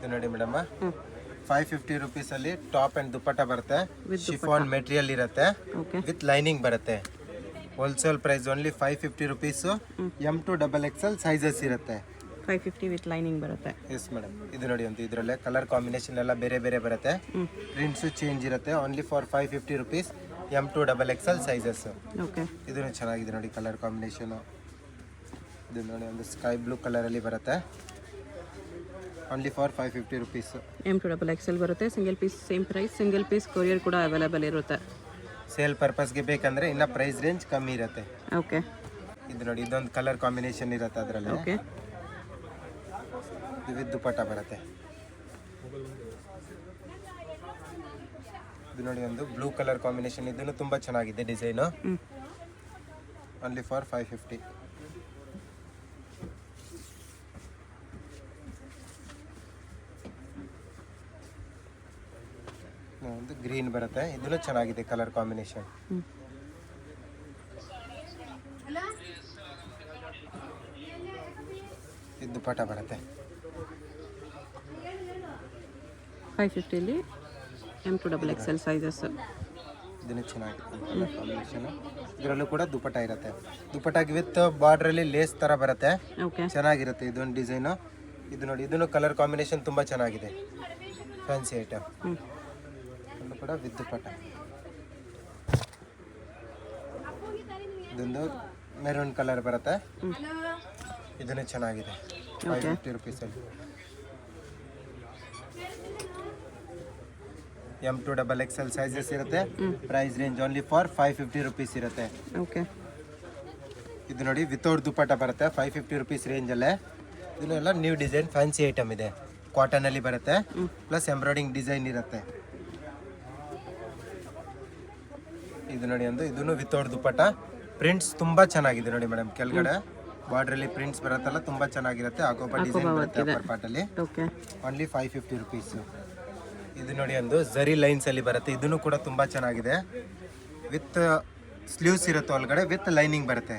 ಇದು ನೋಡಿ ಮೇಡಮ್ 550 ರುಪೀಸಲ್ಲಿ ಟಾಪ್ ಆ್ಯಂಡ್ ದುಪ್ಪಟ್ಟ ಬರುತ್ತೆ. ಶಿಫಾನ್ ಮೆಟೀರಿಯಲ್ ಇರುತ್ತೆ ವಿತ್ ಲೈನಿಂಗ್ ಬರುತ್ತೆ. Wholesale price only 550 rupees. M2 XXL sizes ಇರುತ್ತೆ. 550 ವಿತ್ ಲೈನಿಂಗ್ ಬರುತ್ತೆ. Yes madam. ಇದು ನೋಡಿ ಒಂದು ಇದರಲ್ಲೇ ಕಲರ್ ಕಾಂಬಿನೇಷನ್ ಎಲ್ಲ ಬೇರೆ ಬೇರೆ ಬರುತ್ತೆ. ಪ್ರಿಂಟ್ಸು ಚೇಂಜ್ ಇರುತ್ತೆ. Only for 550 rupees. M2 XXL sizes. Okay. ಇದನ್ನು ಚೆನ್ನಾಗಿದೆ ನೋಡಿ ಕಲರ್ ಕಾಂಬಿನೇಷನು. ಇದು ನೋಡಿ ಒಂದು ಸ್ಕೈ ಬ್ಲೂ ಕಲರಲ್ಲಿ ಬರುತ್ತೆ. Only for 550 rupees. M2 XXL ಬರುತ್ತೆ. Single piece same price. Single piece courier ಕೂಡ ಅವೈಲೇಬಲ್ ಇರುತ್ತೆ. ಸೇಲ್ ಪರ್ಪಸ್ಗೆ ಬೇಕಂದ್ರೆ ಇನ್ನ ಪ್ರೈಸ್ ರೇಂಜ್ ಕಮ್ಮಿ ಇರುತ್ತೆ. ಓಕೆ. ಇದು ನೋಡಿ ಇದೊಂದು ಕಲರ್ ಕಾಂಬಿನೇಷನ್ ಇರುತ್ತೆ ಅದರಲ್ಲಿ. ಓಕೆ. ಇದು ವಿತ್ ದುಪ್ಪಟ್ಟ ಬರುತ್ತೆ. ಇದು ನೋಡಿ ಒಂದು ಬ್ಲೂ ಕಲರ್ ಕಾಂಬಿನೇಷನ್. ಇದನ್ನು ತುಂಬಾ ಚೆನ್ನಾಗಿದೆ ಡಿಸೈನು. Only for 550. ಒಂದು ಗ್ರೀನ್ ಬರುತ್ತೆ. ಇದನ್ನು ಚೆನ್ನಾಗಿದೆ ಕಲರ್ ಕಾಂಬಿನೇಷನ್. ಇದು ದುಪ್ಪಟ್ಟ ಬರುತ್ತೆ. 550 M2 XXL ಸೈಜಸ್. ಇದನ್ನು ಚೆನ್ನಾಗಿದೆ ಕಲರ್ ಕಾಂಬಿನೇಷನ್. ಇದರಲ್ಲೂ ಕೂಡ ದುಪ್ಪಟ್ಟ ಇರುತ್ತೆ. ದುಪ್ಪಟ್ಟಾಗಿ ವಿತ್ ಬಾರ್ಡ್ರಲ್ಲಿ ಲೇಸ್ ಥರ ಬರುತ್ತೆ. ಓಕೆ. ಚೆನ್ನಾಗಿರುತ್ತೆ ಇದೊಂದು ಡಿಸೈನು. ಇದು ನೋಡಿ ಇದನ್ನು ಕಲರ್ ಕಾಂಬಿನೇಷನ್ ತುಂಬ ಚೆನ್ನಾಗಿದೆ. Fancy item. ಇದನ್ನು ಕೂಡ ವಿತ್ ದುಪ್ಪಟ್ಟ. ಇದೊಂದು ಮೆರೂನ್ ಕಲರ್ ಬರುತ್ತೆ. ಇದನ್ನು ಚೆನ್ನಾಗಿದೆ 550 ರುಪೀಸಲ್ಲಿ. M2 XXL ಸೈಜಸ್ ಇರುತ್ತೆ. Price range only for 550 rupees ಇರುತ್ತೆ. ಓಕೆ. ಇದು ನೋಡಿ ವಿತೌಟ್ ದುಪ್ಪಟ್ಟ ಬರುತ್ತೆ 550 ರುಪೀಸ್ ರೇಂಜಲ್ಲೇ. ಇದನ್ನೆಲ್ಲ ನ್ಯೂ ಡಿಸೈನ್ ಫ್ಯಾನ್ಸಿ ಐಟಮ್ ಇದೆ. ಕಾಟನಲ್ಲಿ ಬರುತ್ತೆ ಪ್ಲಸ್ ಎಂಬ್ರಾಯ್ಡಿಂಗ್ ಡಿಸೈನ್ ಇರುತ್ತೆ. ಇದು ನೋಡಿ ಒಂದು ಇದನ್ನು ವಿತೌಟ್ ದುಪ್ಪಟ್ಟ. ಪ್ರಿಂಟ್ಸ್ ತುಂಬ ಚೆನ್ನಾಗಿದೆ ನೋಡಿ ಮೇಡಮ್. ಕೆಳಗಡೆ ಬಾರ್ಡ್ರಲ್ಲಿ ಪ್ರಿಂಟ್ಸ್ ಬರುತ್ತಲ್ಲ ತುಂಬ ಚೆನ್ನಾಗಿರುತ್ತೆ. ಆಕೋಬಾ ಡಿಸೈನ್ ಬರುತ್ತೆ ಅಪ್ಪರ್ ಪಾರ್ಟಲ್ಲಿ. ಓಕೆ. Only 550 rupees. ಇದು ನೋಡಿ ಒಂದು ಝರಿ ಲೈನ್ಸ್ ಅಲ್ಲಿ ಬರುತ್ತೆ. ಇದನ್ನು ಕೂಡ ತುಂಬಾ ಚೆನ್ನಾಗಿದೆ. ವಿತ್ ಸ್ಲೀವ್ಸ್ ಇರುತ್ತೆ ಒಳಗಡೆ ವಿತ್ ಲೈನಿಂಗ್ ಬರುತ್ತೆ.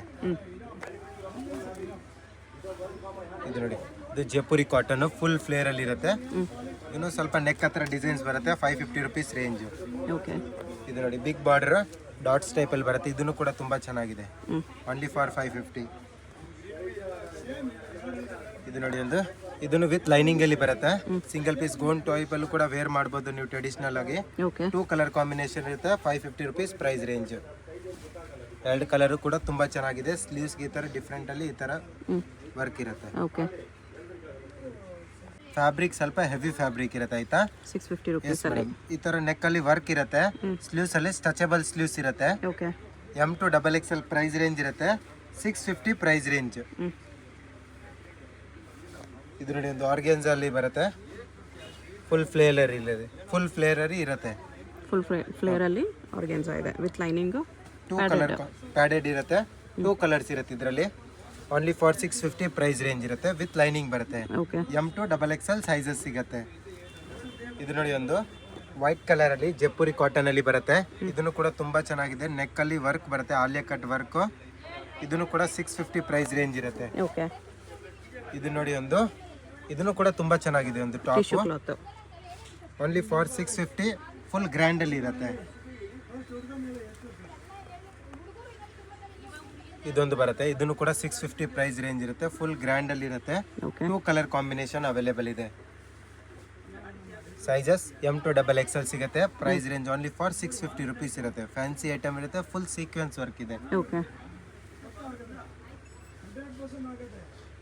ಇದು ನೋಡಿ ಇದು ಜೈಪುರಿ ಕಾಟನ್ ಫುಲ್ ಫ್ಲೇರ್ ಅಲ್ಲಿ ಇರುತ್ತೆ. ಇನ್ನು ಸ್ವಲ್ಪ ನೆಕ್ ಹತ್ರ ಡಿಸೈನ್ಸ್ ಬರುತ್ತೆ. 550 ರುಪೀಸ್ ರೇಂಜ್. ಓಕೆ. ಇದು ನೋಡಿ ಬಿಗ್ ಬಾರ್ಡರ್ ಡಾಟ್ಸ್ ಟೈಪ್ ಅಲ್ಲಿ ಬರುತ್ತೆ. ಇದನ್ನು ಕೂಡ ತುಂಬಾ ಚೆನ್ನಾಗಿದೆ. Only for 550. ಇದು ನೋಡಿ ಒಂದು ಇದನ್ನು ವಿತ್ ಲೈನಿಂಗ್ ಅಲ್ಲಿ ಬರುತ್ತೆ. ಸಿಂಗಲ್ ಪೀಸ್ ಗೋನ್ ಟೈಪ್ ಅಲ್ಲೂ ಕೂಡ ವೇರ್ ಮಾಡಬಹುದು ನೀವು ಟ್ರೆಡಿಷನಲ್ ಆಗಿ. ಓಕೆ. 2 ಕಲರ್ ಕಾಂಬಿನೇಷನ್ ಇರುತ್ತೆ. 550 ರುಪೀಸ್ ಪ್ರೈಸ್ ರೇಂಜ್. ಎರಡು ಕಲರ್ ಕೂಡ ತುಂಬಾ ಚೆನ್ನಾಗಿದೆ. ಸ್ಲೀವ್ಸ್ ಈ ತರ ಡಿಫ್ರೆಂಟ್ ಅಲ್ಲಿ ಈ ತರ ವರ್ಕ್ ಇರುತ್ತೆ. ಓಕೆ. ಫ್ಯಾಬ್ರಿಕ್ ಸ್ವಲ್ಪ ಹೆವಿ ಫ್ಯಾಬ್ರಿಕ್ ಇರುತ್ತೆ ಆಯ್ತಾ. 650 ರುಪೀಸ್ ಅಲ್ಲಿ ಈ ತರ ನೆಕ್ ಅಲ್ಲಿ ವರ್ಕ್ ಇರುತ್ತೆ. ಸ್ಲೀವ್ಸ್ ಅಲ್ಲಿ ಸ್ಟ್ರೆಚಬಲ್ ಸ್ಲೀವ್ಸ್ ಇರುತ್ತೆ. Okay. M2 XXL price range ಇರುತ್ತೆ 650 ಪ್ರೈಸ್ ರೇಂಜ್. ಇದು ನೋಡಿ ಒಂದು ಆರ್ಗೆನ್ಜಾ ಅಲ್ಲಿ ಬರುತ್ತೆ. ಫುಲ್ ಫ್ಲೇರ್ ಇರುತ್ತೆ. ಫುಲ್ ಫ್ಲೇರ್ ಅಲ್ಲಿ ಆರ್ಗೆನ್ಜಾ ಇದೆ ವಿತ್ ಲೈನಿಂಗ್. 2 ಕಲರ್ ಪ್ಯಾಡೆಡ್ ಇರುತ್ತೆ. 2 ಕಲರ್ಸ್ ಇರುತ್ತೆ ಇದರಲ್ಲಿ. ಓನ್ಲಿ ಫಾರ್ 650 ಪ್ರೈಸ್ ರೇಂಜ್ ಇರುತ್ತೆ ವಿತ್ ಲೈನಿಂಗ್ ಬರುತ್ತೆ. ಓಕೆ. M2 XXL ಸೈಜಸ್ ಸಿಗುತ್ತೆ. ಇದು ನೋಡಿ ಒಂದು ವೈಟ್ ಕಲರ್ ಅಲ್ಲಿ ಜೈಪುರಿ ಕಾಟನ್ ಅಲ್ಲಿ ಬರುತ್ತೆ. ಇದನ್ನು ಕೂಡ ತುಂಬಾ ಚೆನ್ನಾಗಿದೆ. ನೆಕ್ ಅಲ್ಲಿ ವರ್ಕ್ ಬರುತ್ತೆ ಆಲಿಯಾ ಕಟ್ ವರ್ಕ್. ಇದನ್ನು ಕೂಡ 650 ಪ್ರೈಸ್ ರೇಂಜ್ ಇರುತ್ತೆ. ಓಕೆ. ಇದು ನೋಡಿ ಒಂದು ಇದನ್ನು ಕೂಡ ತುಂಬಾ ಚೆನ್ನಾಗಿದೆ ಒಂದು top. Tissue cloth. Only for 650 full grand ಅಲ್ಲಿ ಇರುತ್ತೆ. ಇದೊಂದು ಬರುತ್ತೆ. ಇದನ್ನು ಕೂಡ 650 ಪ್ರೈಸ್ ರೇಂಜ್ ಇರುತ್ತೆ. ಫುಲ್ ಗ್ರ್ಯಾಂಡ್ ಅಲ್ಲಿ ಇರುತ್ತೆ. 2 ಕಲರ್ ಕಾಂಬಿನೇಷನ್ ಅವೈಲೇಬಲ್ ಇದೆ. ಸೈಜಸ್ M2 XXL ಸಿಗುತ್ತೆ. Price range only for 650 rupees ಇರುತ್ತೆ. ಫ್ಯಾನ್ಸಿ ಐಟಮ್ ಇರುತ್ತೆ. ಫುಲ್ ಸೀಕ್ವೆನ್ಸ್ ವರ್ಕ್ ಇದೆ. ಓಕೆ.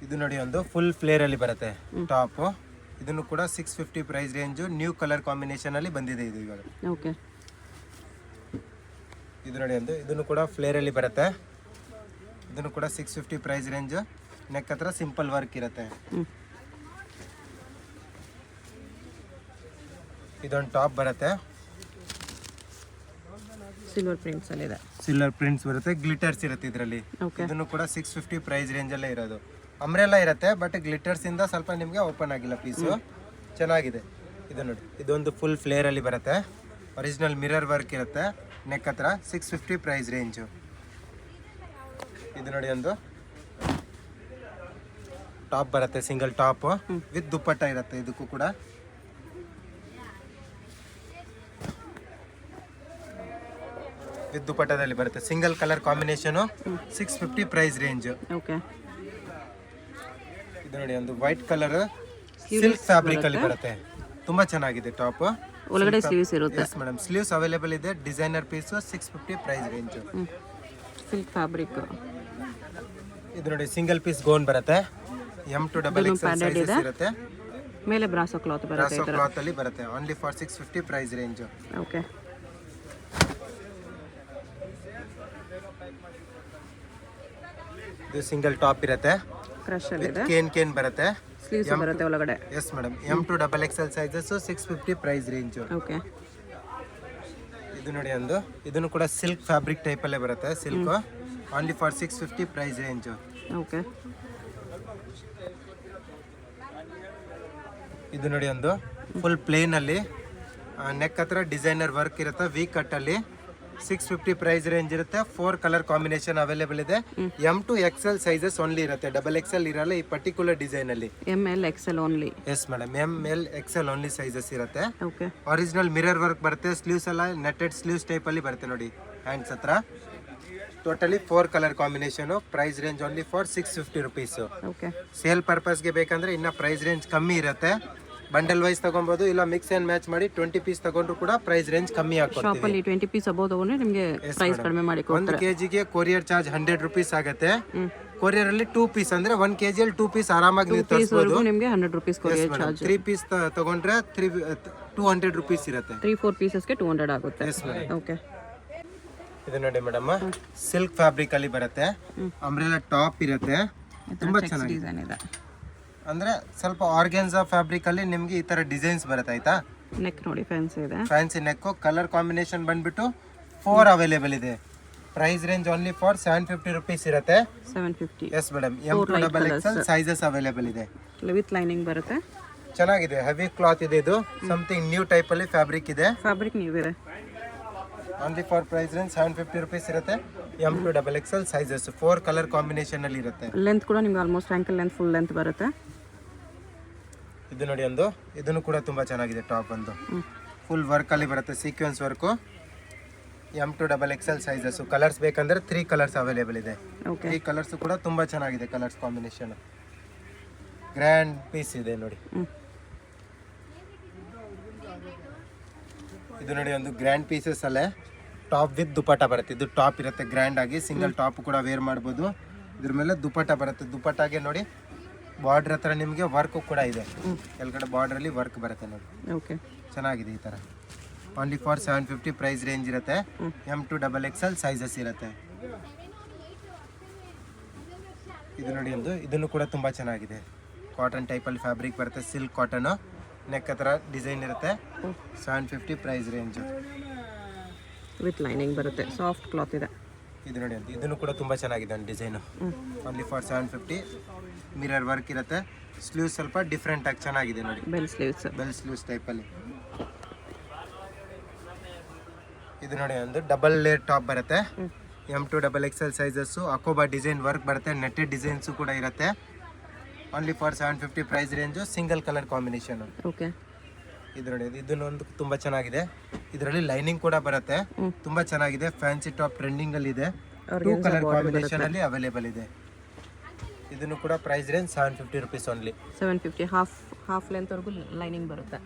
ಇದು ನೋಡಿ ಒಂದು ಫುಲ್ ಫ್ಲೇರ್ ಅಲ್ಲಿ ಬರುತ್ತೆ ಟಾಪ್. ಇದನ್ನು ಕೂಡ 650 price range. New colour combination ಅಲ್ಲಿ ಬಂದಿದೆ ಇದು ಇವಾಗ. ಓಕೆ. ಇದು ನೋಡಿ ಒಂದು ಇದನ್ನು ಕೂಡ ಫ್ಲೇರ್ ಅಲ್ಲಿ ಬರುತ್ತೆ. ಇದನ್ನು ಕೂಡ 650 ಪ್ರೈಸ್ ರೇಂಜ್. ನೆಕ್ ಹತ್ರ ಸಿಂಪಲ್ ವರ್ಕ್ ಇರುತ್ತೆ. ಇದೊಂದು ಟಾಪ್ ಬರುತ್ತೆ. ಸಿಲ್ವರ್ ಪ್ರಿಂಟ್ಸ್ ಅಲ್ಲಿ ಇದೆ. ಸಿಲ್ವರ್ ಪ್ರಿಂಟ್ಸ್ ಬರುತ್ತೆ. ಗ್ಲಿಟರ್ಸ್ ಇರುತ್ತೆ ಇದರಲ್ಲಿ. ಇದನ್ನು ಕೂಡ 650 ಪ್ರೈಸ್ ರೇಂಜ್ ಅಲ್ಲೇ ಇರೋದು. ಅಂಬ್ರೆಲ್ಲ ಇರುತ್ತೆ ಬಟ್ ಗ್ಲಿಟರ್ಸ್ ಇಂದ ಸ್ವಲ್ಪ ನಿಮಗೆ ಓಪನ್ ಆಗಿಲ್ಲ ಪೀಸು. ಚೆನ್ನಾಗಿದೆ. ಇದು ನೋಡಿ ಇದೊಂದು ಫುಲ್ ಫ್ಲೇರ್ ಅಲ್ಲಿ ಬರುತ್ತೆ. ಒರಿಜಿನಲ್ ಮಿರರ್ ವರ್ಕ್ ಇರುತ್ತೆ ನೆಕ್ ಹತ್ರ. 650 ಪ್ರೈಸ್ ರೇಂಜು. ಇದು ನೋಡಿ ಒಂದು ಟಾಪ್ ಬರುತ್ತೆ, ಸಿಂಗಲ್ ಟಾಪ್ ವಿತ್ ದುಪ್ಪಟ್ಟ ಇರುತ್ತೆ. ಇದಕ್ಕೂ ಕೂಡ ವಿತ್ ದುಪ್ಪಟ್ಟದಲ್ಲಿ ಬರುತ್ತೆ. Single colour combination 650 price range. Okay, ಇದು ನೋಡಿ ಒಂದು ವೈಟ್ ಕಲರ್ ಸಿಲ್ಕ್ ಫ್ಯಾಬ್ರಿಕ್ ಅಲ್ಲಿ ಬರುತ್ತೆ. ತುಂಬಾ ಚೆನ್ನಾಗಿದೆ ಟಾಪ್. ಒಳಗಡೆ ಸ್ಲೀವ್ಸ್ ಇರುತ್ತೆ. ಎಸ್ ಮೇಡಮ್, ಸ್ಲೀವ್ಸ್ ಅವೈಲೇಬಲ್ ಇದೆ. Designer piece 650 price range. Silk fabric. ಇದು ನೋಡಿ ಸಿಂಗಲ್ ಪೀಸ್ ಗೌನ್ ಬರುತ್ತೆ. M2XXL ಸೈಜಸ್ ಇರುತ್ತೆ. ಮೇಲೆ ಬ್ರಾಸೋ ಕ್ಲಾತ್ ಬರುತ್ತೆ. ಬ್ರಾಸೋ ಕ್ಲಾತ್ ಅಲ್ಲಿ ಬರುತ್ತೆ. Only for 650 price range. Okay, ಇದು ಸಿಂಗಲ್ ಟಾಪ್ ಇರುತ್ತೆ. ಕ್ರಶ್ ಅಲ್ಲಿ ಇದೆ. ಕೇನ್ ಬರುತ್ತೆ. ಸ್ಲೀವ್ಸ್ ಬರುತ್ತೆ ಒಳಗಡೆ. Yes madam, M2XXL sizes 650 price range. Okay, ಇದು ನೋಡಿ ಒಂದು, ಇದನ್ನು ಕೂಡ ಸಿಲ್ಕ್ ಫ್ಯಾಬ್ರಿಕ್ ಟೈಪ್ ಅಲ್ಲೇ ಬರುತ್ತೆ. Silk only for 650 price range. Okay, ಇದು ನೋಡಿ ಒಂದು ಫುಲ್ ಪ್ಲೇನ್ ಅಲ್ಲಿ ನೆಕ್ ಹತ್ರ ಡಿಸೈನರ್ ವರ್ಕ್ ಇರುತ್ತೆ. ವಿ ಕಟ್ ಅಲ್ಲಿ 650 ಪ್ರೈಸ್ ರೇಂಜ್ ಇರುತ್ತೆ. 4 ಕಲರ್ ಕಾಂಬಿನೇಷನ್ ಅವೈಲೇಬಲ್ ಇದೆ. M2XL ಸೈಜಸ್ ಓನ್ಲಿ ಇರುತ್ತೆ. XXL ಇರಲ್ಲ ಈ ಪರ್ಟಿಕ್ಯುಲರ್ ಡಿಸೈನ್ ಅಲ್ಲಿ. ML XL only. Yes madam, ML XL only sizes ಇರುತ್ತೆ. ಓಕೆ, ಒರಿಜಿನಲ್ ಮಿರರ್ ವರ್ಕ್ ಬರುತ್ತೆ. ಸ್ಲೀವ್ಸ್ ಎಲ್ಲ ನೆಟೆಡ್ ಸ್ಲೀವ್ಸ್ ಟೈಪ್ ಅಲ್ಲಿ ಬರುತ್ತೆ ನೋಡಿ, ಹ್ಯಾಂಡ್ಸ್ ಹತ್ರ. Totally 4 colour combination. Price range only for 650 rupees. Okay, sale ಪರ್ಪಸ್ಗೆ ಬೇಕಂದ್ರೆ ಇನ್ನ ಪ್ರೈಸ್ ರೇಂಜ್ ಕಮ್ಮಿ ಇರುತ್ತೆ. ಬಂಡಲ್ ವೈಸ್ ತಗೊಬಹುದು, ಇಲ್ಲ ಮಿಕ್ಸ್ ಅಂಡ್ ಮ್ಯಾಚ್ ಮಾಡಿ 20 ಪೀಸ್ ತಗೊಂಡ್ರು ಕೂಡ ಪ್ರೈಸ್ ರೇಂಜ್ ಕಮ್ಮಿ ಶಾಪ್ ಆಗ್ಕೊಡ್ತೀವಿ. ಅಲ್ಲಿ 20 ಪೀಸ್ ಅಬೌವ್ ತಗೊಂಡ್ರೆ ನಿಮಗೆ ಪ್ರೈಸ್ ಕಡಿಮೆ ಮಾಡಿ ಒಂದು ಕೆಜಿಗೆ ಕೊರಿಯರ್ ಚಾರ್ಜ್ 100 ರುಪೀಸ್ ಆಗುತ್ತೆ. ಕೊರಿಯರ್ ಅಲ್ಲಿ 2 ಪೀಸ್ ಅಂದ್ರೆ 1 kg ಅಲ್ಲಿ 2 ಪೀಸ್ ಆರಾಮಾಗಿ ನೀವು ತರಿಸಬಹುದು. ನಿಮಗೆ 100 ರುಪೀಸ್ ಕೊರಿಯರ್ ಚಾರ್ಜ್. 3 ಪೀಸ್ ತಗೊಂಡ್ರೆ 200 ರುಪೀಸ್ ಇರುತ್ತೆ. 3-4 ಪೀಸಸ್ಗೆ 200 ಆಗುತ್ತೆ. Yes madam. ಓಕೆ, ಇದು ನೋಡಿ ಮೇಡಮ್, ಸಿಲ್ಕ್ ಫ್ಯಾಬ್ರಿಕ್ ಅಲ್ಲಿ ಬರುತ್ತೆ. ಅಂಬ್ರೆಲಾ ಟಾಪ್ ಇರುತ್ತೆ. ತುಂಬಾ ಚೆನ್ನಾಗಿದೆ ಡಿಸೈನ್ ಇದೆ. ಅಂದ್ರೆ ಸ್ವಲ್ಪ ಆರ್ಗೆನ್ಸಾ ಫ್ಯಾಬ್ರಿಕ್ ಅಲ್ಲಿ ನಿಮ್ಗೆ ಈ ತರ ಡಿಸೈನ್ಸ್ ಬರುತ್ತೆ. ಆಯ್ತಾ, ನೆಕ್ ನೋಡಿ ಫ್ಯಾನ್ಸಿ ಇದೆ. Fancy neck. ಕಲರ್ ಕಾಂಬಿನೇಷನ್ ಬಂದ್ಬಿಟ್ಟು 4 ಅವೈಲೇಬಲ್ ಇದೆ. Price range only for 750 rupees ಇರುತ್ತೆ. 750. Yes madam, M2XXL sizes available ಇದೆ. ವಿತ್ ಲೈನಿಂಗ್ ಬರುತ್ತೆ. ಚೆನ್ನಾಗಿದೆ, ಹೆವಿ ಕ್ಲಾತ್ ಇದೆ. ಇದು ಸಮಥಿಂಗ್ ನ್ಯೂ ಟೈಪ್ ಅಲ್ಲಿ ಫ್ಯಾಬ್ರಿಕ್ ಇದೆ. ಫ್ಯಾಬ್ರಿಕ್ ನ್ಯೂ ಇದೆ. Only for price range 750 rupees ಇರುತ್ತೆ. M2XXL ಸೈಜಸ್ 4 ಕಲರ್ ಕಾಂಬಿನೇಷನ್ ಅಲ್ಲಿ ಇರುತ್ತೆ. ಲೆಂತ್ ಕೂಡ ನಿಮ್ಗೆ almost ankle length full length ಬರುತ್ತೆ. ಇದು ನೋಡಿ ಒಂದು, ಇದನ್ನು ಕೂಡ ತುಂಬಾ ಚೆನ್ನಾಗಿದೆ. ಟಾಪ್ ಒಂದು ಫುಲ್ ವರ್ಕ್ ಅಲ್ಲಿ ಬರುತ್ತೆ, sequence work. M2XXL sizes. Colours ಬೇಕಂದ್ರೆ 3 ಕಲರ್ಸ್ ಅವೈಲೇಬಲ್ ಇದೆ. ಓಕೆ, 3 ಕಲರ್ಸ್ ಕೂಡ ತುಂಬಾ ಚೆನ್ನಾಗಿದೆ. ಕಲರ್ಸ್ ಕಾಂಬಿನೇಷನ್ ಗ್ರ್ಯಾಂಡ್ ಪೀಸ್ ಇದೆ ನೋಡಿ. ಇದು ನೋಡಿ ಒಂದು ಗ್ರ್ಯಾಂಡ್ ಪೀಸಸ್ ಅಲ್ಲೇ ಟಾಪ್ ವಿತ್ ದುಪಟ್ಟ ಬರುತ್ತೆ. ಇದು ಟಾಪ್ ಇರುತ್ತೆ ಗ್ರ್ಯಾಂಡ್ ಆಗಿ. ಸಿಂಗಲ್ ಟಾಪ್ ಕೂಡ ವೇರ್ ಮಾಡ್ಬೋದು. ಇದ್ರ ಮೇಲೆ ದುಪಟ್ಟ ಬರುತ್ತೆ. ದುಪಟ್ಟಾಗೆ ನೋಡಿ ಬಾರ್ಡರ್ ಹತ್ರ ನಿಮಗೆ ವರ್ಕ್ ಕೂಡ ಇದೆ. ಕೆಳಗಡೆ ಬಾರ್ಡರ್ ಅಲ್ಲಿ ವರ್ಕ್ ಬರುತ್ತೆ ನೋಡಿ. ಓಕೆ, ಚೆನ್ನಾಗಿದೆ ಈ ತರ. ಓನ್ಲಿ ಫಾರ್ 750 ಪ್ರೈಸ್ ರೇಂಜ್ ಇರುತ್ತೆ. M2XXL ಸೈಜಸ್ ಇರುತ್ತೆ. ಇದು ನೋಡಿ ಒಂದು, ಇದನ್ನು ಕೂಡ ತುಂಬಾ ಚೆನ್ನಾಗಿದೆ. ಕಾಟನ್ ಟೈಪ್ ಅಲ್ಲಿ ಫ್ಯಾಬ್ರಿಕ್ ಬರುತ್ತೆ. Silk cotton. ನೆಕ್ ಹತ್ರ ಡಿಸೈನ್ ಇರುತ್ತೆ. 750 ಪ್ರೈಸ್ ರೇಂಜ್. ವಿತ್ ಲೈನಿಂಗ್ ಬರುತ್ತೆ. ಸಾಫ್ಟ್ ಕ್ಲಾತ್ ಇದೆ. ಇದು ನೋಡಿ ಅಂತ, ಇದನ್ನು ಕೂಡ ತುಂಬಾ ಚೆನ್ನಾಗಿದೆ ಒಂದು design. Only for 750. Mirror work ಇರುತ್ತೆ. ಸ್ಲೀವ್ಸ್ ಸ್ವಲ್ಪ ಡಿಫ್ರೆಂಟ್ ಆಗಿ ಚೆನ್ನಾಗಿದೆ ನೋಡಿ. Bell sleeves. Bell sleeves type ಅಲ್ಲಿ. ಇದು ನೋಡಿ ಒಂದು ಡಬಲ್ ಲೇಯರ್ ಟಾಪ್ ಬರುತ್ತೆ. M2XXL sizes. ಅಕೋಬಾ ಡಿಸೈನ್ ವರ್ಕ್ ಬರುತ್ತೆ. ನೆಟ್ಟೆಡ್ ಡಿಸೈನ್ಸ್ ಕೂಡ ಇರುತ್ತೆ. Only for 750 price range. Single colour combination. Okay, ಇದು ನೋಡಿ, ಇದನ್ನೊಂದು ತುಂಬಾ ಚೆನ್ನಾಗಿದೆ. ಇದರಲ್ಲಿ ಲೈನಿಂಗ್ ಕೂಡ ಬರುತ್ತೆ. ತುಂಬಾ ಚೆನ್ನಾಗಿದೆ. ಫ್ಯಾನ್ಸಿ ಟಾಪ್ ಟ್ರೆಂಡಿಂಗ್ ಅಲ್ಲಿ ಇದೆ. 2 ಕಲರ್ ಕಾಂಬಿನೇಷನ್ ಅಲ್ಲಿ ಅವೈಲೇಬಲ್ ಇದೆ. ಇದನ್ನು ಕೂಡ price range 750 rupees only. 750. Half length ವರೆಗೂ ಲೈನಿಂಗ್ ಬರುತ್ತೆ.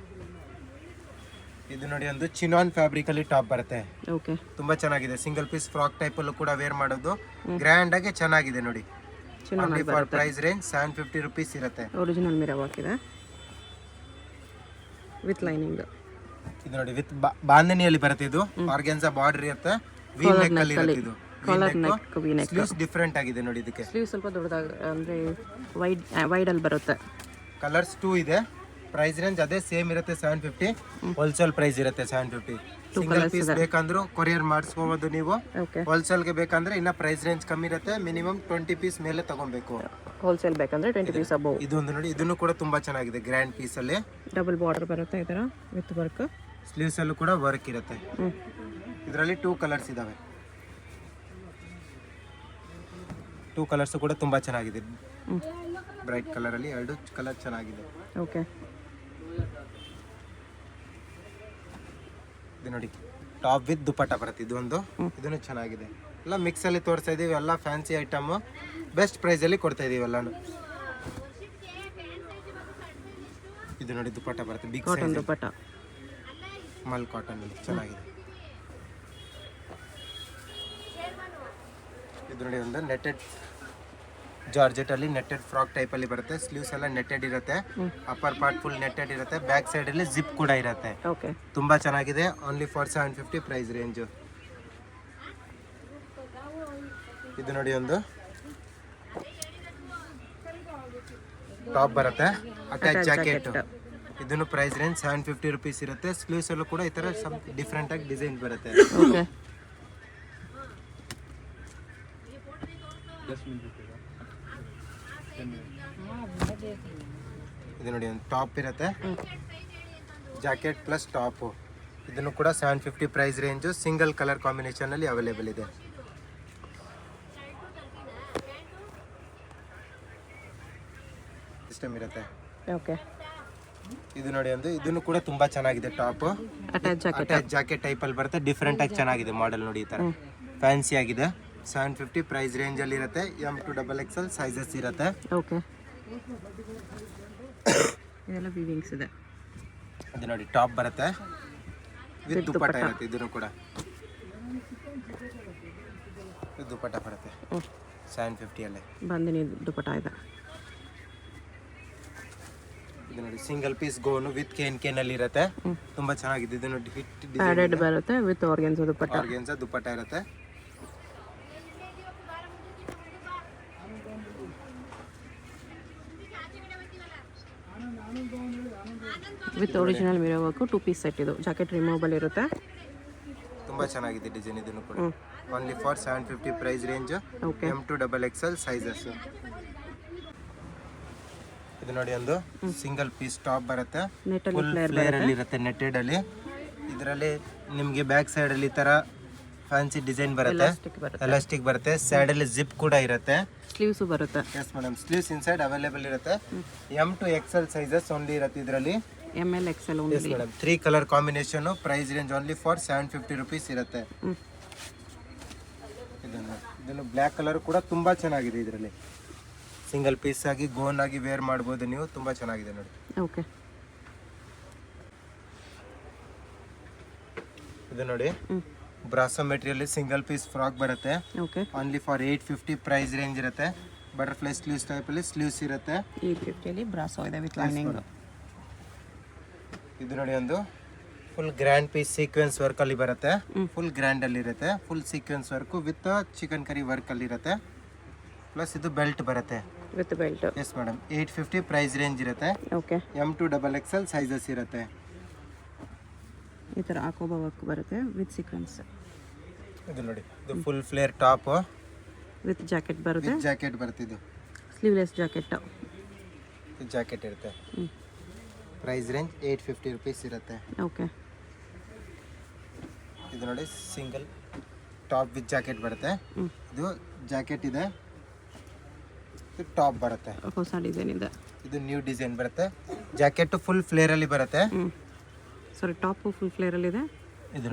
ಇದು ನೋಡಿ ಒಂದು ಚಿನಾನ್ ಫ್ಯಾಬ್ರಿಕ್ ಅಲ್ಲಿ ಟಾಪ್ ಬರುತ್ತೆ. ಓಕೆ, ತುಂಬಾ ಚೆನ್ನಾಗಿದೆ. ಸಿಂಗಲ್ ಪೀಸ್ ಫ್ರಾಕ್ ಟೈಪ್ ಅಲ್ಲೂ ಕೂಡ ವೇರ್ ಮಾಡೋದು. ಗ್ರ್ಯಾಂಡ್ ಆಗಿ ಚೆನ್ನಾಗಿದೆ ನೋಡಿ. Only for price range 750 rupees ಇರುತ್ತೆ. ಒರಿಜಿನಲ್ ಮಿರರ್ ವರ್ಕ್ ಇದೆ ವಿತ್ ಲೈನಿಂಗ್. ಇದು ನೋಡಿ ವಿತ್ ಬಾಂಧನಿಯಲ್ಲಿ ಬರುತ್ತೆ. ಇದು ಆರ್ಗೆನ್ಸಾ ಬಾರ್ಡರ್ ಇರುತ್ತೆ. ವಿ ನೆಕ್ ಅಲ್ಲಿ ಇರುತ್ತೆ. ಇದು collar neck V neck. Sleeves different ಆಗಿದೆ ನೋಡಿ. ಇದಕ್ಕೆ ಸ್ಲೀವ್ ಸ್ವಲ್ಪ ದೊಡ್ಡದಾಗಿ ಅಂದ್ರೆ ವೈಡ್ ಅಲ್ಲಿ ಬರುತ್ತೆ. ಕಲರ್ಸ್ 2 ಇದೆ. ಪ್ರೈಸ್ ರೇಂಜ್ ಅದೇ ಸೇಮ್ ಇರುತ್ತೆ 750. ಹೋಲ್ಸೇಲ್ ಪ್ರೈಸ್ ಇರುತ್ತೆ 750. ಸಿಂಗಲ್ ಪೀಸ್ ಬೇಕಂದ್ರೂ ಕೊರಿಯರ್ ಮಾಡಿಸ್ಕೋಬಹುದು ನೀವು. ಓಕೆ, ಹೋಲ್ಸೇಲ್ಗೆ ಬೇಕಂದ್ರೆ ಇನ್ನ ಪ್ರೈಸ್ ರೇಂಜ್ ಕಮ್ಮಿ ಇರುತ್ತೆ. ಮಿನಿಮಮ್ 20 ಪೀಸ್ ಮೇಲೆ ತಗೊಬೇಕು. ಹೋಲ್ಸೇಲ್ ಬೇಕಂದ್ರೆ 20 ಪೀಸ್ ಅಬೌವ್. ಇದೊಂದು ನೋಡಿ, ಇದನ್ನು ಕೂಡ ತುಂಬಾ ಚೆನ್ನಾಗಿದೆ. ಗ್ರ್ಯಾಂಡ್ ಪೀಸ್ ಅಲ್ಲಿ ಡಬಲ್ ಬಾರ್ಡರ್ ಬರುತ್ತೆ ಈ ತರ ವಿತ್ ವರ್ಕ್. ಸ್ಲೀವ್ಸ್ ಅಲ್ಲೂ ಕೂಡ ವರ್ಕ್ ಇರುತ್ತೆ. ಇದರಲ್ಲಿ 2 ಕಲರ್ಸ್ ಇದಾವೆ. 2 ಕಲರ್ಸ್ ಕೂಡ ತುಂಬಾ ಚೆನ್ನಾಗಿದೆ. ಬ್ರೈಟ್ ಕಲರಲ್ಲಿ ಎರಡು ಕಲರ್ ಚೆನ್ನಾಗಿದೆ. ಓಕೆ, ಇದು ನೋಡಿ ಟಾಪ್ ವಿತ್ ದುಪಟ್ಟ ಬರುತ್ತೆ. ಇದೊಂದು ಇದನ್ನು ಚೆನ್ನಾಗಿದೆ. ಎಲ್ಲ ಮಿಕ್ಸಲ್ಲಿ ತೋರಿಸ್ತಾ ಇದೀವಿ, ಎಲ್ಲ ಫ್ಯಾನ್ಸಿ ಐಟಮ್ ಬೆಸ್ಟ್ ಪ್ರೈಸಲ್ಲಿ ಕೊಡ್ತಾ ಇದೀವಿ ಎಲ್ಲಾನು. ಇದು ನೋಡಿ ದುಪಟ್ಟ ಬರುತ್ತೆ, ಬಿಗ್ ಕಾಟನ್ ಸೈಜ್ ದುಪಟ್ಟ. ಮಲ್ ಕಾಟನ್ ಅಲ್ಲಿ ಚೆನ್ನಾಗಿದೆ. ಇದು ನೋಡಿ ಒಂದು ನೆಟ್ಟೆಡ್ ಜಾರ್ಜೆಟ್ ಅಲ್ಲಿ ನೆಟ್ಟೆಡ್ ಫ್ರಾಕ್ ಟೈಪ್ ಅಲ್ಲಿ ಬರುತ್ತೆ. ಸ್ಲೀವ್ಸ್ ಎಲ್ಲ ನೆಟ್ಟೆಡ್ ಇರುತ್ತೆ, ಅಪ್ಪರ್ ಪಾರ್ಟ್ ಫುಲ್ ನೆಟ್ಟೆಡ್ ಇರುತ್ತೆ, ಬ್ಯಾಕ್ ಸೈಡ್ ಅಲ್ಲಿ ಜಿಪ್ ಕೂಡ ಇರುತ್ತೆ. ಓಕೆ, ತುಂಬಾ ಚೆನ್ನಾಗಿದೆ. Only for 750 price range. ಇದು ನೋಡಿ ಒಂದು ಟಾಪ್ ಬರುತ್ತೆ, ಅಟ್ಯಾಚ್ ಜಾಕೆಟ್. ಇದನ್ನು ಪ್ರೈಸ್ ರೇಂಜ್ 750 ರುಪೀಸ್ ಇರುತ್ತೆ. ಸ್ಲೀವ್ಸ್ ಅಲ್ಲೂ ಕೂಡ ಈ ತರ ಡಿಫ್ರೆಂಟ್ ಆಗಿ ಡಿಸೈನ್ ಬರುತ್ತೆ. ಓಕೆ, ಇದು ನೋಡಿ ಒಂದು ಟಾಪ್ ಇರುತ್ತೆ, ಜಾಕೆಟ್ ಪ್ಲಸ್ ಟಾಪ್. ಇದನ್ನು ಕೂಡ 750 price range. Single colour combination ಅಲ್ಲಿ ಅವೈಲೇಬಲ್ ಇದೆ. ಸಿಸ್ಟಮ್ ಇರುತ್ತೆ. ಓಕೆ, ಇದು ನೋಡಿ ಒಂದು ಇದನ್ನು ಕೂಡ ತುಂಬಾ ಚೆನ್ನಾಗಿದೆ. Top attach jacket. Attach jacket type ಅಲ್ಲಿ ಬರುತ್ತೆ, ಡಿಫ್ರೆಂಟ್ ಆಗಿ ಚೆನ್ನಾಗಿದೆ ಮಾಡೆಲ್ ನೋಡಿ. ಈ ತರ ಫ್ಯಾನ್ಸಿ ಆಗಿದೆ. 750 ಪ್ರೈಸ್ ರೇಂಜ್ ಅಲ್ಲಿ ಇರುತ್ತೆ. M to XXL ಸೈಜಸ್ ಇರುತ್ತೆ. ಓಕೆ, ಇದೆಲ್ಲ ವೀವಿಂಗ್ಸ್ ಇದೆ. ಇದು ನೋಡಿ ಟಾಪ್ ಬರುತ್ತೆ ವಿತ್ ದುಪಟ್ಟ ಇರುತ್ತೆ. ಇದನ್ನು ಕೂಡ ದುಪಟ್ಟ ಬರುತ್ತೆ 750 ಅಲ್ಲೇ. ಬಂದಿನಿ ದುಪಟ್ಟ ಇದೆ. ಇದು ನೋಡಿ ಸಿಂಗಲ್ ಪೀಸ್ ಗೋನು ವಿತ್ ಕೇನ್ ಅಲ್ಲಿ ಇರುತ್ತೆ. ತುಂಬಾ ಚೆನ್ನಾಗಿದೆ. ಇದು ನೋಡಿ ಹಿಟ್ ಪ್ಯಾಡೆಡ್ ಬರುತ್ತೆ with organza dupatta. Organza dupatta ಇರುತ್ತೆ. With original mirror work 2 piece set. ಇದು ಜಾಕೆಟ್ ರಿಮೂವಬಲ್ ಇರುತ್ತೆ. ತುಂಬಾ ಚೆನ್ನಾಗಿದೆ ಡಿಸೈನ್. ಇದನ್ನು ಕೂಡ only for 750 price range. Okay, M to XXL sizes. ಇದು ನೋಡಿ ಒಂದು ಸಿಂಗಲ್ ಪೀಸ್ ಟಾಪ್ ಬರುತ್ತೆ, ಫುಲ್ ಫ್ಲೇರ್ ಅಲ್ಲಿ ಇರುತ್ತೆ, ನೆಟ್ಟೆಡ್ ಅಲ್ಲಿ. ಇದರಲ್ಲಿ ನಿಮಗೆ ಬ್ಯಾಕ್ ಸೈಡ್ ಅಲ್ಲಿ ಈ ತರ ಫ್ಯಾನ್ಸಿ ಡಿಸೈನ್ ಬರುತ್ತೆ, ಎಲಾಸ್ಟಿಕ್ ಬರುತ್ತೆ. ಸೈಡ್ ಅಲ್ಲಿ ಜಿಪ್ ಕೂಡ ಇರುತ್ತೆ. ಸ್ಲೀವ್ಸ್ ಬರುತ್ತೆ. Yes madam, sleeves inside available ಇರುತ್ತೆ. M to XL sizes only ಇರುತ್ತೆ ಇದರಲ್ಲಿ. ML XL yes madam, 3 colour combination. Price range only for 750 rupees ಇರುತ್ತೆ. ಇದನ್ನು ಬ್ಲ್ಯಾಕ್ ಕಲರ್ ಕೂಡ ತುಂಬಾ ಚೆನ್ನಾಗಿದೆ. ಇದರಲ್ಲಿ ಸಿಂಗಲ್ ಪೀಸ್ ಆಗಿ ಗೋನ್ ಆಗಿ ವೇರ್ ಮಾಡ್ಬೋದು ನೀವು. ತುಂಬಾ ಚೆನ್ನಾಗಿದೆ ನೋಡಿ. ಓಕೆ, ಇದು ನೋಡಿ brasso material single piece frock ಬರುತ್ತೆ. Okay, only for 850 price range ಇರುತ್ತೆ. ಬಟರ್ಫ್ಲೈ ಸ್ಲೀವ್ಸ್ ಟೈಪ್ ಅಲ್ಲಿ ಸ್ಲೀವ್ಸ್ ಇರುತ್ತೆ. 850 ಅಲ್ಲಿ ಬ್ರಾಸೋ ಇದೆ ವಿತ್ ಲೈನಿಂಗ್. ಇದು ನೋಡಿ ಒಂದು full grand piece sequence work ಅಲ್ಲಿ ಬರುತ್ತೆ. ಫುಲ್ ಗ್ರ್ಯಾಂಡ್ ಅಲ್ಲಿ ಇರುತ್ತೆ. Full sequence work with chikankari work ಅಲ್ಲಿ ಇರುತ್ತೆ. ಪ್ಲಸ್ ಇದು ಬೆಲ್ಟ್ ಬರುತ್ತೆ with belt. Yes madam, 850 price range ಇರುತ್ತೆ. Okay, M to XXL sizes ಇರುತ್ತೆ. ಈ ತರ ಆಕೋಬಾ ವರ್ಕ್ ಬರುತ್ತೆ ವಿತ್ ಸೀಕ್ವೆನ್ಸ್. ಇದು ನೋಡಿ ಇದು full flare top with jacket ಬರುತ್ತೆ. ವಿತ್ ಜಾಕೆಟ್ ಬರುತ್ತೆ. ಇದು ಸ್ಲೀವ್ಲೆಸ್ ಜಾಕೆಟ್. ಜಾಕೆಟ್ ಇರುತ್ತೆ. ಪ್ರೈಸ್ ರೇಂಜ್ 850 ರುಪೀಸ್ ಇರುತ್ತೆ. ಓಕೆ, ಇದು ನೋಡಿ ಸಿಂಗಲ್ ಟಾಪ್ ವಿತ್ ಜಾಕೆಟ್ ಬರುತ್ತೆ. ಇದು ಜಾಕೆಟ್ ಇದೆ, ಇದು ಟಾಪ್ ಬರುತ್ತೆ. ಹೊಸ ಡಿಸೈನ್ ಇದೆ. ಇದು ನ್ಯೂ ಡಿಸೈನ್ ಬರುತ್ತೆ. ಜಾಕೆಟ್ ಫುಲ್ ಫ್ಲೇರ್ ಅಲ್ಲಿ ಬರುತ್ತೆ. ಸಾರಿ, ಟಾಪ್ ಫುಲ್ ಫ್ಲೇರ್ ಅಲ್ಲಿ ಇದೆ,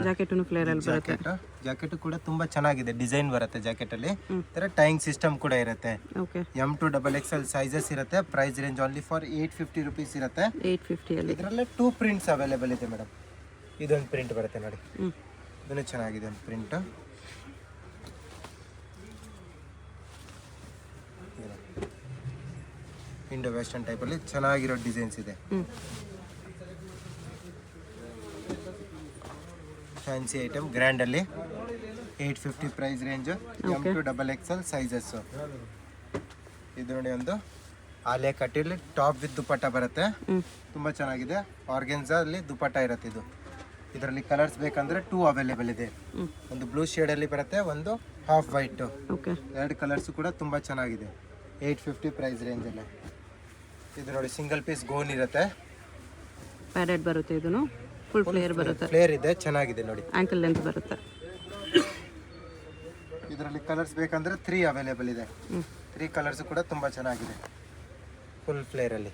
ಜಾಕೆಟ್ ಫ್ಲೇರ್ ಅಲ್ಲಿ ಬರುತ್ತೆ. ಜಾಕೆಟ್ ಕೂಡ ತುಂಬಾ ಚೆನ್ನಾಗಿದೆ. ಡಿಸೈನ್ ಬರುತ್ತೆ ಜಾಕೆಟ್ ಅಲ್ಲಿ. ತರ ಟೈಯಿಂಗ್ ಸಿಸ್ಟಮ್ ಕೂಡ ಇರುತ್ತೆ. Okay, M to XXL sizes ಇರುತ್ತೆ. Price range only for 850 rupees ಇರುತ್ತೆ. 850 ಅಲ್ಲಿ. ಇದರಲ್ಲೇ 2 ಪ್ರಿಂಟ್ಸ್ ಅವೈಲೇಬಲ್ ಇದೆ ಮೇಡಮ್. ಇದೊಂದು ಪ್ರಿಂಟ್ ಬರುತ್ತೆ ನೋಡಿ, ಇದನ್ನು ಚೆನ್ನಾಗಿದೆ ಒಂದು ಪ್ರಿಂಟ್. ಇಂಡೋ ವೆಸ್ಟರ್ನ್ ಟೈಪ್ ಅಲ್ಲಿ ಚೆನ್ನಾಗಿರೋ ಡಿಸೈನ್ಸ್ ಇದೆ. ಫ್ಯಾನ್ಸಿ ಐಟಮ್ ಗ್ರ್ಯಾಂಡ್ ಅಲ್ಲಿ 850 price range. M to XXL sizes. ಇದು ನೋಡಿ ಒಂದು ಆಲಿಯಾ ಕಟ್ಟಿಲಿ ಟಾಪ್ ವಿತ್ ದುಪಟ್ಟ ಬರುತ್ತೆ. ತುಂಬಾ ಚೆನ್ನಾಗಿದೆ. ಆರ್ಗೆನ್ಸಾ ಅಲ್ಲಿ ದುಪಟ್ಟ ಇರುತ್ತೆ. ಇದು ಇದರಲ್ಲಿ ಕಲರ್ಸ್ ಬೇಕಂದ್ರೆ 2 ಅವೈಲೇಬಲ್ ಇದೆ. ಒಂದು ಬ್ಲೂ ಶೇಡ್ ಅಲ್ಲಿ ಬರುತ್ತೆ, ಒಂದು ಹಾಫ್ ವೈಟ್. ಓಕೆ, ಎರಡು ಕಲರ್ಸ್ ಕೂಡ ತುಂಬಾ ಚೆನ್ನಾಗಿದೆ. 850 ಪ್ರೈಸ್ ರೇಂಜ್ ಅಲ್ಲಿ. ಇದು ನೋಡಿ ಸಿಂಗಲ್ ಪೀಸ್ ಗೋನ್ ಇರುತ್ತೆ. ಪ್ಯಾಡೆಡ್ ಬರುತ್ತೆ. ಇದನ್ನು ಫುಲ್ ಫ್ಲೇರ್ ಬರುತ್ತೆ. ಫ್ಲೇರ್ ಇದೆ, ಚೆನ್ನಾಗಿದೆ ನೋಡಿ. ಆಂಕಲ್ ಲೆಂತ್ ಬರುತ್ತೆ. ಇದರಲ್ಲಿ ಕಲರ್ಸ್ ಬೇಕಂದ್ರೆ 3 ಅವೈಲೇಬಲ್ ಇದೆ. 3 ಕಲರ್ಸ್ ಕೂಡ ತುಂಬಾ ಚೆನ್ನಾಗಿದೆ. ಫುಲ್ ಫ್ಲೇರಲ್ಲಿ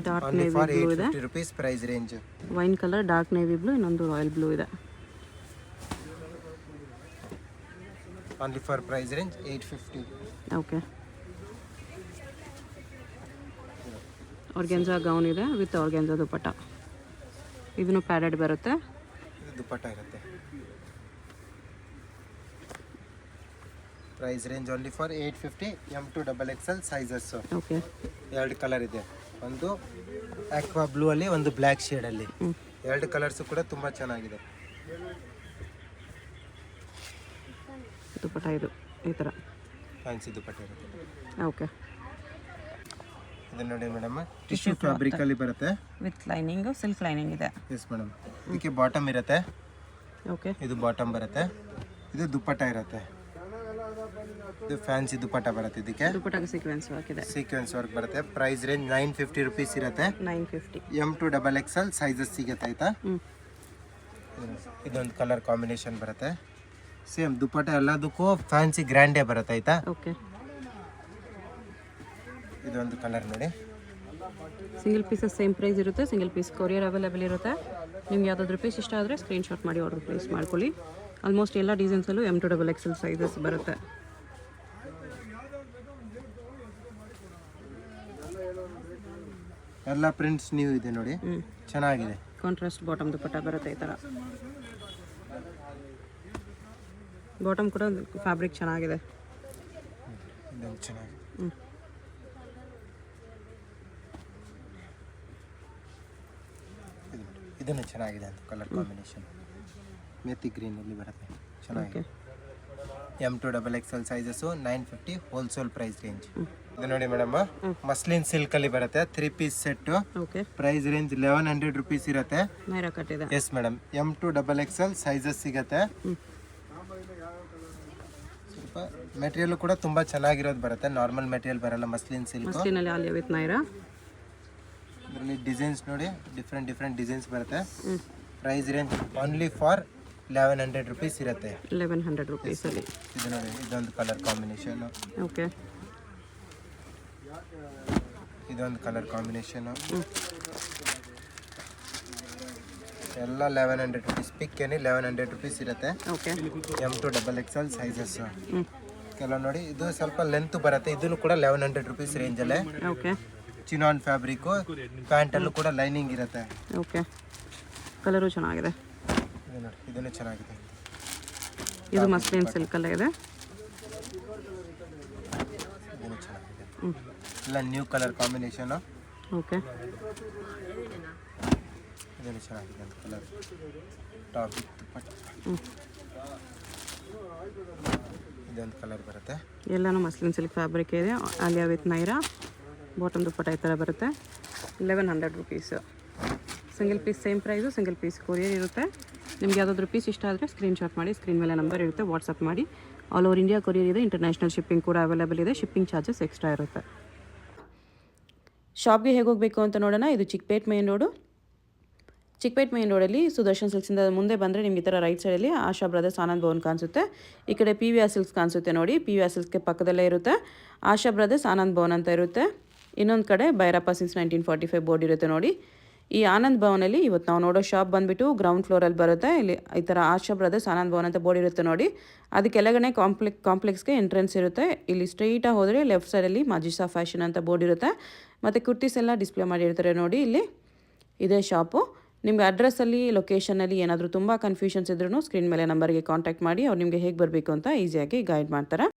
dark only navy for blue ಇದೆ, 850 rupees price range. Wine colour, dark navy blue, ಇನ್ನೊಂದು ರಾಯಲ್ ಬ್ಲೂ ಇದೆ. Only for price range 850. Okay. Organza gown ಇದೆ ವಿತ್ ಆರ್ಗೆನ್ಜಾ ದುಪಟ್ಟ. ಇದನ್ನು ಪ್ಯಾಡೆಡ್ ಬರುತ್ತೆ. ಇದು ದುಪಟ್ಟ ಇರುತ್ತೆ. Price range only for 850. M2XXL sizes. Okay. 2 colour ಇದೆ, ಒಂದು ಆಕ್ವಾ ಬ್ಲೂ ಅಲ್ಲಿ, ಒಂದು ಬ್ಲ್ಯಾಕ್ ಶೇಡಲ್ಲಿ. 2 ಕಲರ್ಸು ಕೂಡ ತುಂಬ ಚೆನ್ನಾಗಿದೆ. ದುಪಟ್ಟ ಇದು ಈ ಥರ ಫ್ಯಾನ್ಸಿ ದುಪಟ್ಟ ಇರುತ್ತೆ. ಓಕೆ. ಇದು ನೋಡಿ ಮೇಡಮ್, ಟಿಶ್ಯೂ ಫ್ಯಾಬ್ರಿಕಲ್ಲಿ ಬರುತ್ತೆ ವಿತ್ ಲೈನಿಂಗು, ಸಿಲ್ಕ್ ಲೈನಿಂಗ್ ಇದೆ. Yes madam. ಇದಕ್ಕೆ ಬಾಟಮ್ ಇರುತ್ತೆ. ಓಕೆ. ಇದು ಬಾಟಮ್ ಬರುತ್ತೆ. ಇದು ದುಪಟ್ಟ ಇರುತ್ತೆ. ಇದು ಫ್ಯಾನ್ಸಿ ದುಪಟ್ಟ ಬರುತ್ತೆ. ಇದಕ್ಕೆ ದುಪಟ್ಟಾಗೆ ಸೀಕ್ವೆನ್ಸ್ ವರ್ಕ್ ಇದೆ. ಸೀಕ್ವೆನ್ಸ್ ವರ್ಕ್ ಬರುತ್ತೆ. ಪ್ರೈಸ್ ರೇಂಜ್ 950 ರುಪೀಸ್ ಇರುತ್ತೆ. 950. M2XXL ಸೈಜಸ್ ಸಿಗುತ್ತೆ ಆಯ್ತಾ. ಇದೊಂದು ಕಲರ್ ಕಾಂಬಿನೇಷನ್ ಬರುತ್ತೆ. ಸೇಮ್ ದುಪಟ್ಟ ಎಲ್ಲದಕ್ಕೂ ಫ್ಯಾನ್ಸಿ ಗ್ರ್ಯಾಂಡೇ ಬರುತ್ತೆ ಆಯ್ತಾ. ಓಕೆ. ಇದೊಂದು ಕಲರ್ ನೋಡಿ. ಸಿಂಗಲ್ ಪೀಸಸ್ ಸೇಮ್ ಪ್ರೈಸ್ ಇರುತ್ತೆ. ಸಿಂಗಲ್ ಪೀಸ್ ಕೊರಿಯರ್ ಅವೈಲೇಬಲ್ ಇರುತ್ತೆ. ನಿಮ್ಗೆ ಯಾವುದಾದ್ರೂ ಪೀಸ್ ಇಷ್ಟ ಆದರೆ ಸ್ಕ್ರೀನ್ಶಾಟ್ ಮಾಡಿ ಆರ್ಡರ್ ಪ್ಲೇಸ್ ಮಾಡ್ಕೊಳ್ಳಿ. ಆಲ್ಮೋಸ್ಟ್ ಎಲ್ಲ ಡಿಸೈನ್ಸಲ್ಲೂ M2XXL ಸೈಜಸ್ ಬರುತ್ತೆ. ಎಲ್ಲ ಪ್ರಿಂಟ್ಸ್ ನ್ಯೂ ಇದೆ ನೋಡಿ, ಚೆನ್ನಾಗಿದೆ. ಕಾಂಟ್ರಾಸ್ಟ್ ಬಾಟಮ್ ದುಪಟ್ಟ ಬರುತ್ತೆ ಈ ಥರ. ಬಾಟಮ್ ಕೂಡ ಫ್ಯಾಬ್ರಿಕ್ ಚೆನ್ನಾಗಿದೆ. ಇದೊಂದು ಚೆನ್ನಾಗಿದೆ. ಇದನ್ನು ಚೆನ್ನಾಗಿದೆ ಅಂತ ಕಲರ್ ಕಾಂಬಿನೇಷನ್. ಮೆತಿ ಗ್ರೀನ್ ಅಲ್ಲಿ ಬರುತ್ತೆ, ಚೆನ್ನಾಗಿದೆ. M2XXL sizes 950 wholesale price range. ಇದು ನೋಡಿ ಮೇಡಮ್, ಮಸ್ಲಿನ್ ಸಿಲ್ಕ್ ಅಲ್ಲಿ ಬರುತ್ತೆ. 3 piece set. Okay. Price range 1100 rupees ಇರುತ್ತೆ. ನೈರಾ ಕಟ್ ಇದೆ. Yes madam. M2XXL ಸೈಜಸ್ ಸಿಗುತ್ತೆ. ಸ್ವಲ್ಪ ಮೆಟೀರಿಯಲ್ ಕೂಡ ತುಂಬಾ ಚೆನ್ನಾಗಿರೋದು ಬರುತ್ತೆ. ನಾರ್ಮಲ್ ಮೆಟೀರಿಯಲ್ ಬರಲ್ಲ. Muslin silk. ಮಸ್ಲಿನಲ್ಲಿ ಆಲಿಯಾ ವಿತ್ ನೈರಾ. ಇದರಲ್ಲಿ ಡಿಸೈನ್ಸ್ ನೋಡಿ, ಡಿಫ್ರೆಂಟ್ ಡಿಸೈನ್ಸ್ ಬರುತ್ತೆ. Price range only for 1100 rupees ಇರುತ್ತೆ. 1100 ರುಪೀಸಲ್ಲಿ. ಇದು ನೋಡಿ, ಇದೊಂದು ಕಲರ್ ಕಾಂಬಿನೇಷನ್. ಓಕೆ. ಇದೊಂದು ಕಲರ್ ಕಾಂಬಿನೇಷನ್. ಎಲ್ಲ 1100 ರುಪೀಸ್. ಪಿಕ್ ಏನಿ 1100 ರುಪೀಸ್ ಇರುತ್ತೆ. ಓಕೆ. M2XXL sizes. ಕೆಲವು ನೋಡಿ, ಇದು ಸ್ವಲ್ಪ ಲೆಂತ್ ಬರುತ್ತೆ. ಇದನ್ನು ಕೂಡ 1100 ರುಪೀಸ್ ರೇಂಜಲ್ಲೇ. ಓಕೆ. Chinon fabric. ಪ್ಯಾಂಟಲ್ಲೂ ಕೂಡ ಲೈನಿಂಗ್ ಇರುತ್ತೆ. ಓಕೆ. ಕಲರು ಚೆನ್ನಾಗಿದೆ. ಇದು ನೋಡಿ, ಇದನ್ನು ಚೆನ್ನಾಗಿದೆ. ಇದು ಮಸ್ಲಿನ್ ಸಿಲ್ಕಲ್ಲೇ ಇದೆ. ಇದನ್ನು ಚೆನ್ನಾಗಿದೆ. ಎಲ್ಲ ನ್ಯೂ ಕಲರ್ ಕಾಂಬಿನೇಷನ್. ಓಕೆ. ಇದನ್ನು ಚೆನ್ನಾಗಿದೆ ಅಂತ ಕಲರ್. Top with dupatta. ಇದೊಂದು ಕಲರ್ ಬರುತ್ತೆ. ಎಲ್ಲನೂ ಮಸ್ಲಿನ್ ಸಿಲ್ಕ್ ಫ್ಯಾಬ್ರಿಕ್ ಇದೆ. ಆಲಿಯಾ ವಿತ್ ನೈರಾ. ಬಾಟಮ್ ದುಪಟ್ಟ ಈ ಥರ ಬರುತ್ತೆ. 1100 rupees. Single piece same price. Single piece courier ಇರುತ್ತೆ. ನಿಮ್ಗೆ ಯಾವುದಾದ್ರೂ ಪೀಸ್ ಇಷ್ಟ ಆದರೆ ಸ್ಕ್ರೀನ್ಶಾಟ್ ಮಾಡಿ. ಸ್ಕ್ರೀನ್ ಮೇಲೆ ನಂಬರ್ ಇರುತ್ತೆ, ವಾಟ್ಸಪ್ ಮಾಡಿ. ಆಲ್ ಓವರ್ ಇಂಡಿಯಾ ಕೊರಿಯರ್ ಇದೆ. ಇಂಟರ್ನ್ಯಾಷನಲ್ ಶಿಪ್ಪಿಂಗ್ ಕೂಡ ಅವೈಲೇಬಲ್ ಇದೆ. ಶಿಪ್ಪಿಂಗ್ ಚಾರ್ಜಸ್ ಎಕ್ಸ್ಟ್ರಾ ಇರುತ್ತೆ. ಶಾಪ್ಗೆ ಹೇಗೆ ಹೋಗಬೇಕು ಅಂತ ನೋಡೋಣ. ಇದು Chickpet main road. Chickpet main ರೋಡಲ್ಲಿ ಸುದರ್ಶನ್ ಸಿಲ್ಕ್ಸಿಂದ ಮುಂದೆ ಬಂದರೆ ನಿಮ್ಗೆ ಈ ಥರ ರೈಟ್ ಸೈಡಲ್ಲಿ ಆಶಾ ಬ್ರದರ್ಸ್ ಆನಂದ್ ಭವನ್ ಕಾಣಿಸುತ್ತೆ. ಈ ಕಡೆ PVR ಸಿಲ್ಕ್ಸ್ ಕಾಣಿಸುತ್ತೆ ನೋಡಿ. PVR ಸಿಲ್ಕ್ಸ್ಗೆ ಪಕ್ಕದಲ್ಲೇ ಇರುತ್ತೆ ಆಶಾ ಬ್ರದರ್ಸ್ ಆನಂದ್ ಭವನ್ ಅಂತ ಇರುತ್ತೆ. ಇನ್ನೊಂದು ಕಡೆ ಭೈರಪ್ಪ ಸಿನ್ಸ್ 1945 ಬೋರ್ಡ್ ಇರುತ್ತೆ ನೋಡಿ. ಈ ಆನಂದ್ ಭವನಲ್ಲಿ ಇವತ್ತು ನಾವು ನೋಡೋ ಶಾಪ್ ಬಂದುಬಿಟ್ಟು ಗ್ರೌಂಡ್ ಫ್ಲೋರಲ್ಲಿ ಬರುತ್ತೆ. ಇಲ್ಲಿ ಈ ಥರ ಆಶಾ ಬ್ರದರ್ಸ್ ಆನಂದ್ ಭವನ್ ಅಂತ ಬೋರ್ಡ್ ಇರುತ್ತೆ ನೋಡಿ. ಅದು ಕೆಳಗಡೆ ಕಾಂಪ್ಲೆಕ್ಸ್ಗೆ ಎಂಟ್ರೆನ್ಸ್ ಇರುತ್ತೆ. ಇಲ್ಲಿ ಸ್ಟ್ರೈಟಾಗಿ ಹೋದರೆ ಲೆಫ್ಟ್ ಸೈಡಲ್ಲಿ ಮಜಿಸಾ ಫ್ಯಾಷನ್ ಅಂತ ಬೋರ್ಡ್ ಇರುತ್ತೆ. ಮತ್ತು ಕುರ್ತೀಸ್ ಎಲ್ಲ ಡಿಸ್ಪ್ಲೇ ಮಾಡಿರ್ತಾರೆ ನೋಡಿ. ಇಲ್ಲಿ ಇದೇ ಶಾಪು. ನಿಮ್ಗೆ ಅಡ್ರೆಸ್ಸಲ್ಲಿ, ಲೊಕೇಶನಲ್ಲಿ ಏನಾದರೂ ತುಂಬ ಕನ್ಫ್ಯೂಷನ್ಸ್ ಇದ್ರೂ ಸ್ಕ್ರೀನ್ ಮೇಲೆ ನಂಬರ್ಗೆ ಕಾಂಟ್ಯಾಕ್ಟ್ ಮಾಡಿ. ಅವ್ರು ನಿಮಗೆ ಹೇಗೆ ಬರಬೇಕು ಅಂತ ಈಸಿಯಾಗಿ ಗೈಡ್ ಮಾಡ್ತಾರೆ.